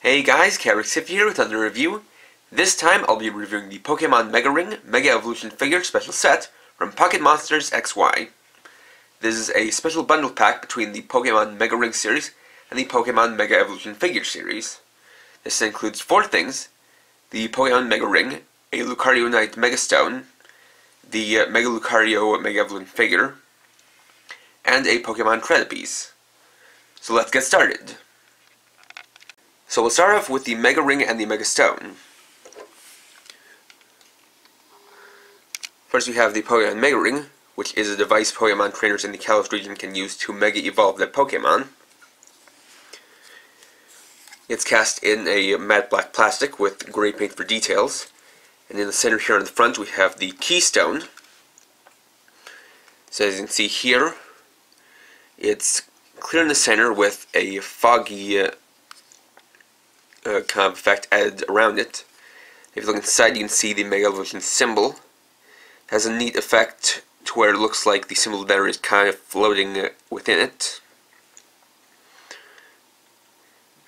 Hey guys, Carricksif here with another review. This time I'll be reviewing the Pokemon Mega Ring Mega Evolution Figure Special Set from Pocket Monsters XY. This is a special bundle pack between the Pokemon Mega Ring series and the Pokemon Mega Evolution Figure series. This includes 4 things: the Pokemon Mega Ring, a Lucario Knight Mega Stone, the Mega Lucario Mega Evolution Figure, and a Pokemon Credit Piece. So let's get started. So we'll start off with the Mega Ring and the Mega Stone. First we have the Pokemon Mega Ring, which is a device Pokemon trainers in the Kalos region can use to Mega Evolve their Pokemon. It's cast in a matte black plastic with gray paint for details. And in the center here on the front we have the Keystone. So as you can see here, it's clear in the center with a foggy kind of effect added around it. If you look inside, you can see the Mega Evolution symbol. It has a neat effect to where it looks like the symbol there is kind of floating within it.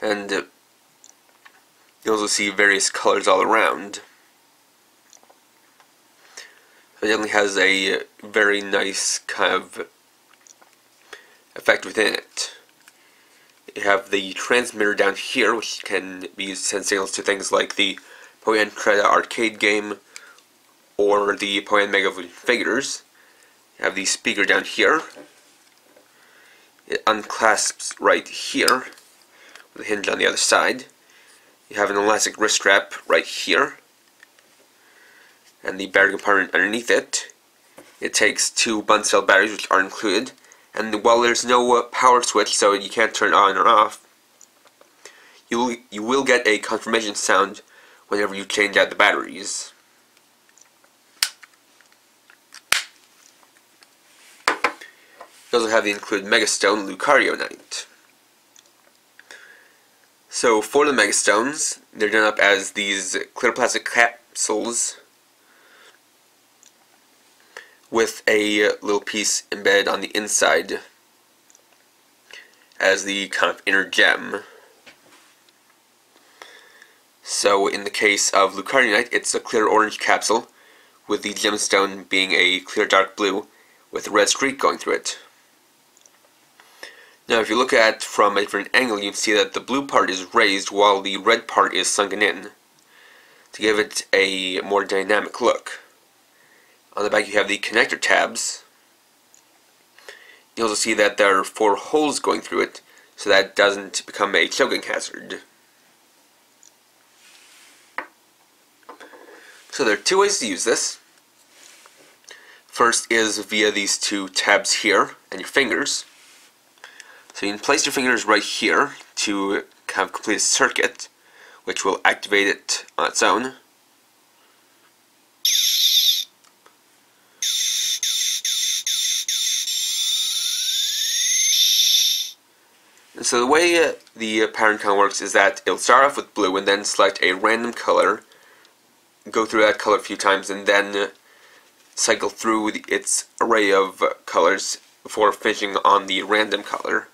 And you also see various colors all around. It definitely has a very nice kind of effect within it. You have the transmitter down here, which can be used to send signals to things like the Pokemon Credit arcade game or the Pokemon Mega Evolution figures. You have the speaker down here. It unclasps right here with a hinge on the other side. You have an elastic wrist strap right here, and the battery compartment underneath it. It takes 2 bund cell batteries, which are included. And while there's no power switch, so you can't turn it on or off, you will get a confirmation sound whenever you change out the batteries. You also have the included Mega Stone Lucario Knight. So for the Mega Stones, they're done up as these clear plastic capsules with a little piece embedded on the inside as the kind of inner gem. So in the case of Lucario Knight, it's a clear orange capsule with the gemstone being a clear dark blue with a red streak going through it. Now if you look at it from a different angle, you can see that the blue part is raised while the red part is sunken in to give it a more dynamic look. On the back you have the connector tabs. You also see that there are 4 holes going through it, so that it doesn't become a choking hazard. So there are 2 ways to use this. First is via these 2 tabs here and your fingers. So you can place your fingers right here to kind of complete a circuit, which will activate it on its own. So the way the pattern kind of works is that it'll start off with blue and then select a random color, go through that color a few times, and then cycle through its array of colors before finishing on the random color.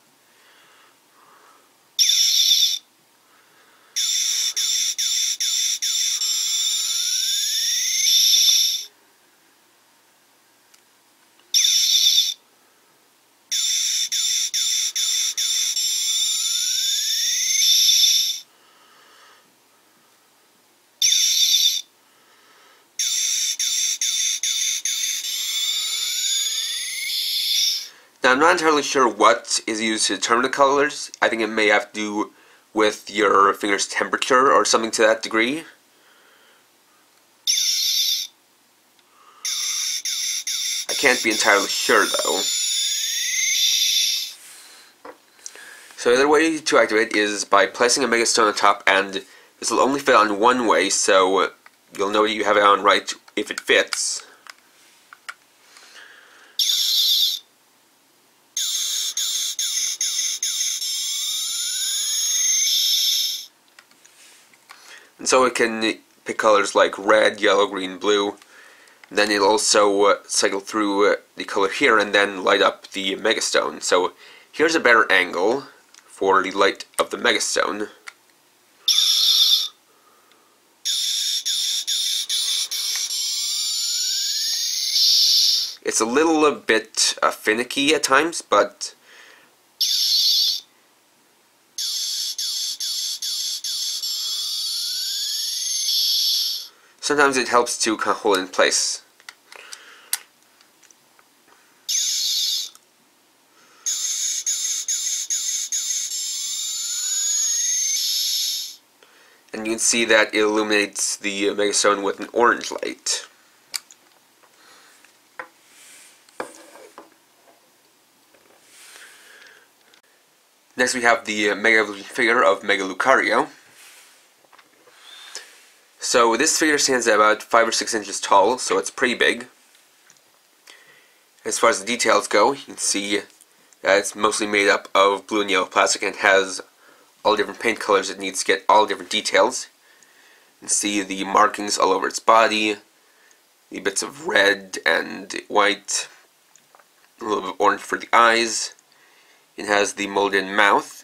Now, I'm not entirely sure what is used to determine the colors. I think it may have to do with your finger's temperature or something to that degree. I can't be entirely sure though. So the other way to activate is by placing a Mega Stone on top, and this will only fit on one way, so you'll know you have it on right if it fits. And so it can pick colors like red, yellow, green, blue. Then it'll also cycle through the color here and then light up the Mega Stone. So here's a better angle for the light of the Mega Stone. It's a little bit finicky at times, but sometimes it helps to kind of hold it in place. And you can see that it illuminates the Megastone with an orange light. Next we have the Mega Evolution figure of Mega Lucario. So this figure stands at about 5 or 6 inches tall, so it's pretty big. As far as the details go, you can see that it's mostly made up of blue and yellow plastic and has all different paint colors it needs to get all different details. You can see the markings all over its body, the bits of red and white, a little bit of orange for the eyes. It has the molded mouth.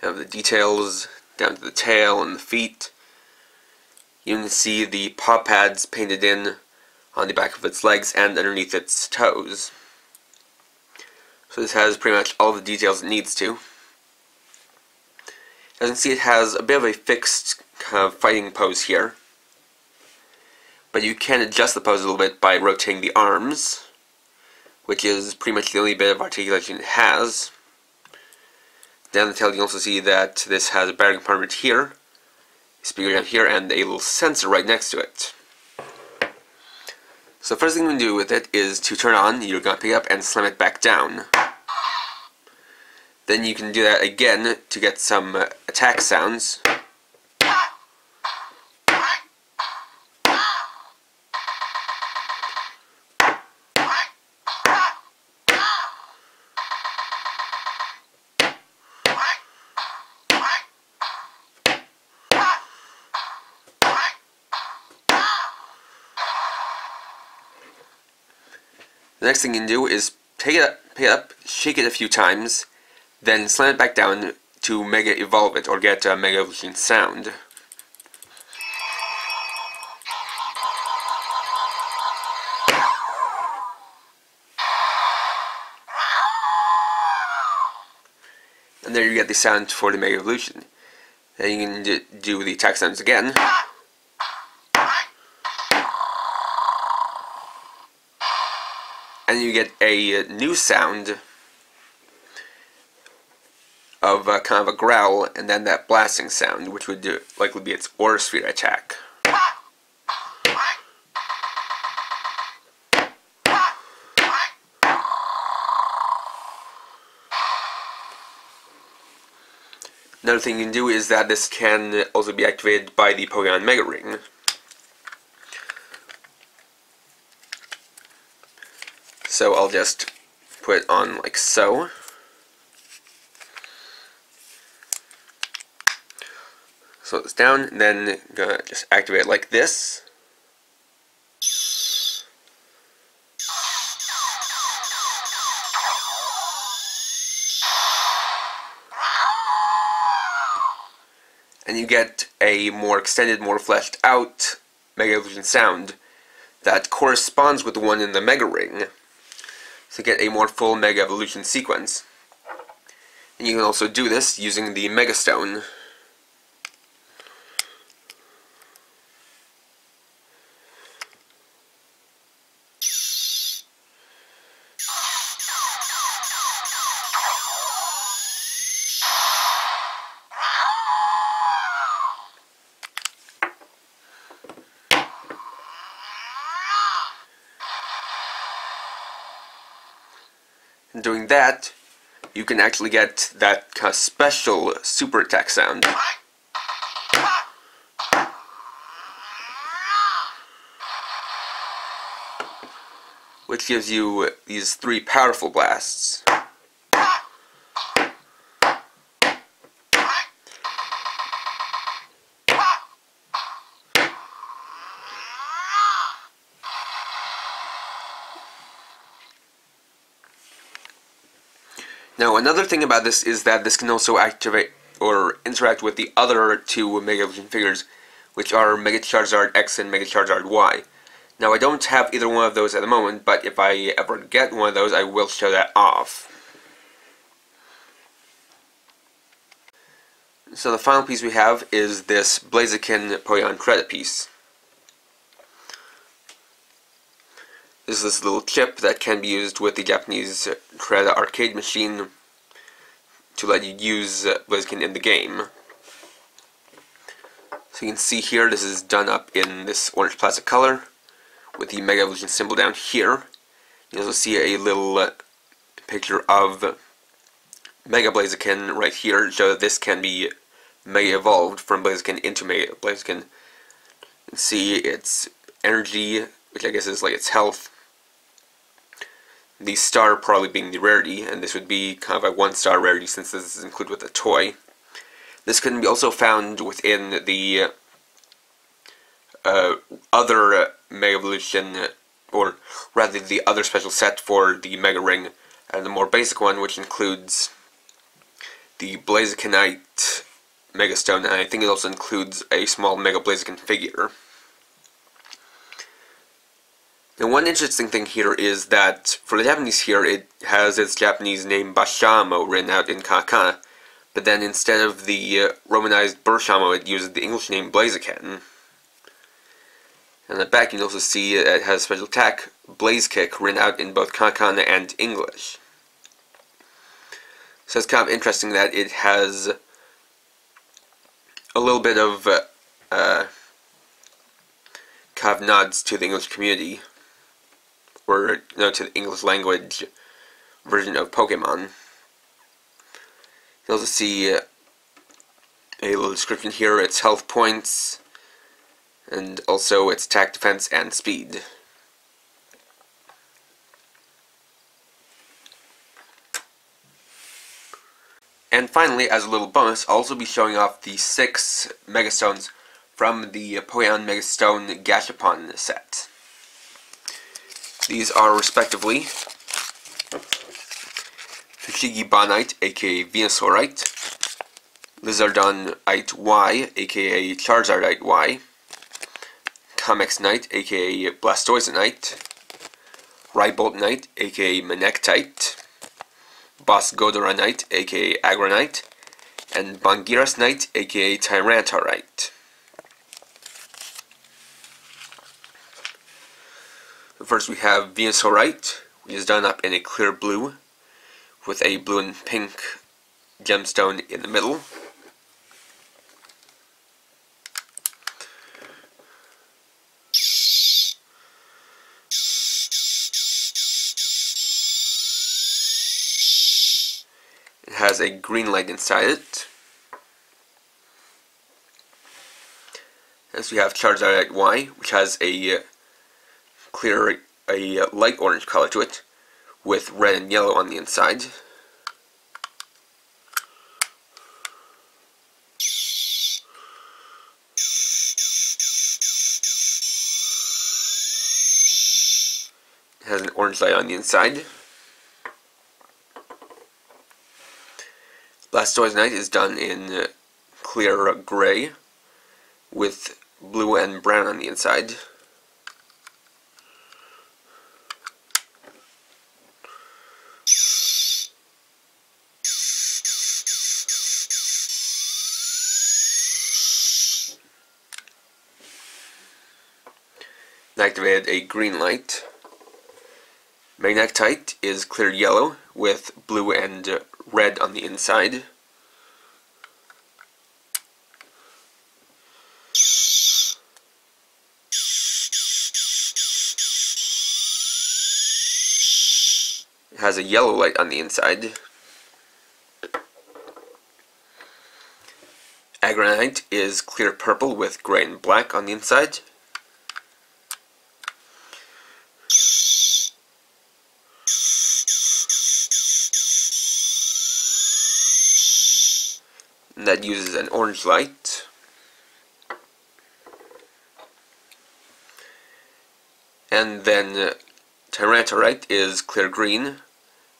You have the details down to the tail and the feet. You can see the paw pads painted in on the back of its legs and underneath its toes. So this has pretty much all the details it needs to. As you can see, it has a bit of a fixed kind of fighting pose here, but you can adjust the pose a little bit by rotating the arms, which is pretty much the only bit of articulation it has. Down the tail you can also see that this has a battery compartment here, a speaker down here, and a little sensor right next to it. So the first thing you can do with it is to turn on, you're going to pick it up and slam it back down. Then you can do that again to get some attack sounds. The next thing you can do is pick it up, shake it a few times, then slam it back down to Mega Evolve it, or get a Mega Evolution sound. And there you get the sound for the Mega Evolution. Then you can do the attack sounds again. And you get a new sound of kind of a growl, and then that blasting sound, which would likely be its Aura Sphere attack. Another thing you can do is that this can also be activated by the Pokemon Mega Ring. So I'll just put it on like so. Slow this down, and then I'm gonna just activate it like this. And you get a more extended, more fleshed out Mega Evolution sound that corresponds with the one in the Mega Ring. To get a more full Mega Evolution sequence. And you can also do this using the Megastone. And doing that, you can actually get that kind of special super attack sound. Which gives you these 3 powerful blasts. Now, another thing about this is that this can also activate or interact with the other 2 Mega Evolution figures, which are Mega Charizard X and Mega Charizard Y. Now I don't have either one of those at the moment, but if I ever get one of those, I will show that off. So the final piece we have is this Blaziken Poyon credit piece. This is this little chip that can be used with the Japanese credit arcade machine to let you use Blaziken in the game. So you can see here, this is done up in this orange plastic color with the Mega Evolution symbol down here. You also see a little picture of Mega Blaziken right here to show that this can be Mega Evolved from Blaziken into Mega Blaziken. You can see its energy, which I guess is like its health. The star probably being the rarity, and this would be kind of a 1-star rarity since this is included with a toy. This can be also found within the other Mega Evolution, or rather the other special set for the Mega Ring, and the more basic one, which includes the Blazikenite Mega Stone, and I think it also includes a small Mega Blaziken figure. Now, one interesting thing here is that for the Japanese here, it has its Japanese name Bashamo written out in katakana, but then instead of the romanized Burshamo, it uses the English name Blaziken. And at the back you can also see it has a special attack, Blaze Kick, written out in both katakana and English. So it's kind of interesting that it has a little bit of kind of nods to the English community, or to the English language version of Pokemon. You also see a little description here, its health points, and also its attack, defense, and speed. And finally, as a little bonus, I'll also be showing off the 6 Megastones from the Poyon Megastone Gashapon set. These are respectively Fushigi Bonite, aka Venusaurite, Lizardonite Y, aka Charizardite Y, Comexnite, aka Blastoisinite, Riboltnite, aka Manectite, Bosgodoranite, aka Agronite, and Bongirasnite, aka Tyrantarite. First we have Venusaurite, which is done up in a clear blue, with a blue and pink gemstone in the middle. It has a green light inside it. Next we have Charizardite Y, which has a light orange color to it, with red and yellow on the inside. It has an orange light on the inside. Blastoisinite is done in clear gray, with blue and brown on the inside. And activated a green light. Manectite is clear yellow with blue and red on the inside. It has a yellow light on the inside. Agronite is clear purple with gray and black on the inside. And that uses an orange light. And then Tyrantarite is clear green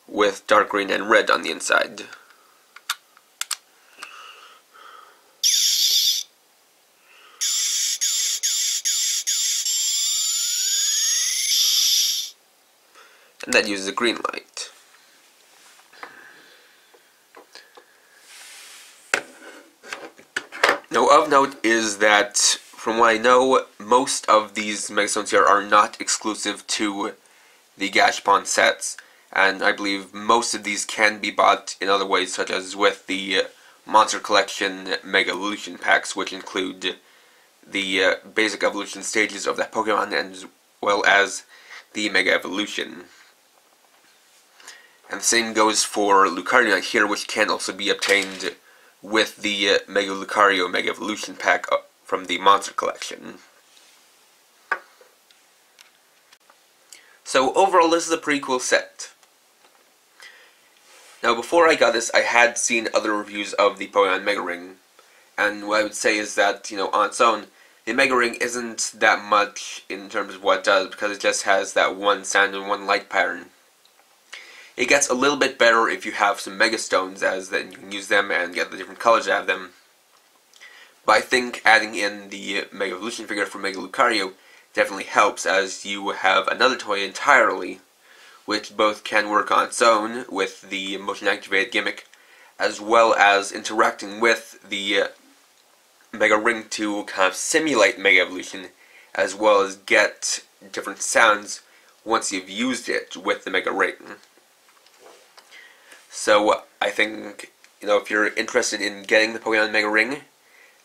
with dark green and red on the inside. and that uses a green light. Now, of note is that, from what I know, most of these Megastones here are not exclusive to the Gashapon sets, and I believe most of these can be bought in other ways, such as with the Monster Collection Mega Evolution packs, which include the basic evolution stages of that Pokemon, as well as the Mega Evolution. And the same goes for Lucario here, which can also be obtained with the Mega Lucario Mega Evolution pack from the Monster Collection. So overall, this is a pretty cool set. Now, before I got this, I had seen other reviews of the Pokemon Mega Ring, and what I would say is that, on its own, the Mega Ring isn't that much in terms of what it does, because it just has that one sound and one light pattern. It gets a little bit better if you have some Mega Stones, as then you can use them and get the different colors out of them. But I think adding in the Mega Evolution figure for Mega Lucario definitely helps, as you have another toy entirely, which both can work on its own with the motion activated gimmick, as well as interacting with the Mega Ring to kind of simulate Mega Evolution, as well as get different sounds once you've used it with the Mega Ring. So I think, if you're interested in getting the Pokemon Mega Ring,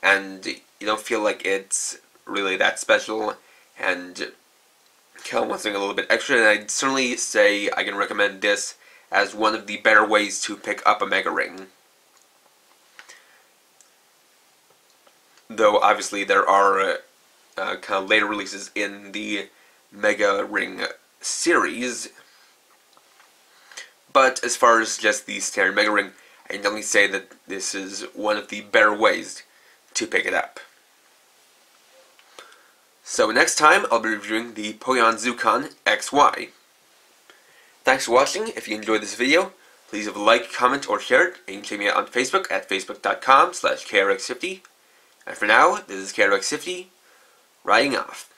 and you don't feel like it's really that special, and kind of want something a little bit extra, then I'd certainly say I can recommend this as one of the better ways to pick up a Mega Ring. Though obviously there are kind of later releases in the Mega Ring series. But as far as just the standard Mega Ring, I can only say that this is one of the better ways to pick it up. So next time, I'll be reviewing the Pokemon Zucon XY. Thanks for watching. If you enjoyed this video, please leave a like, comment, or share it. And you can check me out on Facebook at facebook.com/KRX50. And for now, this is KRX50, riding off.